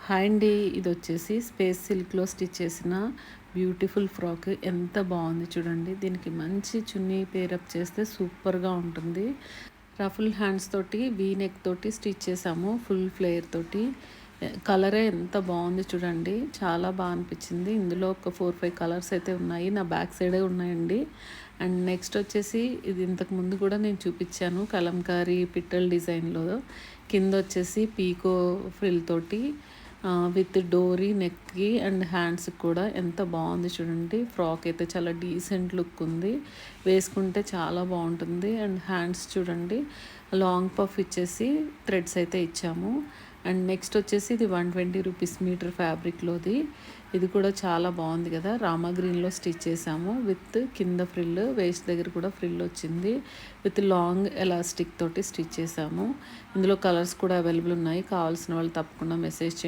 Hi అండి, ఇది వచ్చేసి స్పేస్ సిల్క్లో స్టిచ్ చేసిన బ్యూటిఫుల్ ఫ్రాక్. ఎంత బాగుంది చూడండి. దీనికి మంచి చున్నీ పేరప్ చేస్తే సూపర్గా ఉంటుంది. రఫుల్ హ్యాండ్స్ తోటి వీ నెక్ తోటి స్టిచ్ చేసాము, ఫుల్ ఫ్లేయర్ తోటి. కలరే ఎంత బాగుంది చూడండి, చాలా బాగా అనిపించింది. ఇందులో ఒక 4-5 కలర్స్ అయితే ఉన్నాయి, నా బ్యాక్ సైడే ఉన్నాయండి. అండ్ నెక్స్ట్ వచ్చేసి ఇది ఇంతకు ముందు కూడా నేను చూపించాను, కలంకారీ పిట్టల్ డిజైన్లో. కింద వచ్చేసి పీకో ఫ్రిల్ తోటి విత్ డోరీ నెక్కి అండ్ హ్యాండ్స్కి కూడా ఎంత బాగుంది చూడండి. ఫ్రాక్ అయితే చాలా డీసెంట్ లుక్ ఉంది, వేసుకుంటే చాలా బాగుంటుంది. అండ్ హ్యాండ్స్ చూడండి, లాంగ్ పఫ్ ఇచ్చేసి థ్రెడ్స్ అయితే ఇచ్చాము. అండ్ నెక్స్ట్ వచ్చేసి ఇది 120 రూపీస్ మీటర్ ఫ్యాబ్రిక్లోది. ఇది కూడా చాలా బాగుంది కదా. రామా గ్రీన్లో స్టిచ్ చేసాము విత్ కింద ఫ్రిల్, వేస్ట్ దగ్గర కూడా ఫ్రిల్ వచ్చింది. విత్ లాంగ్ ఎలాస్టిక్ తోటి స్టిచ్ చేసాము. ఇందులో కలర్స్ కూడా అవైలబుల్ ఉన్నాయి, కావాల్సిన వాళ్ళు తప్పకుండా మెసేజ్ చేయండి.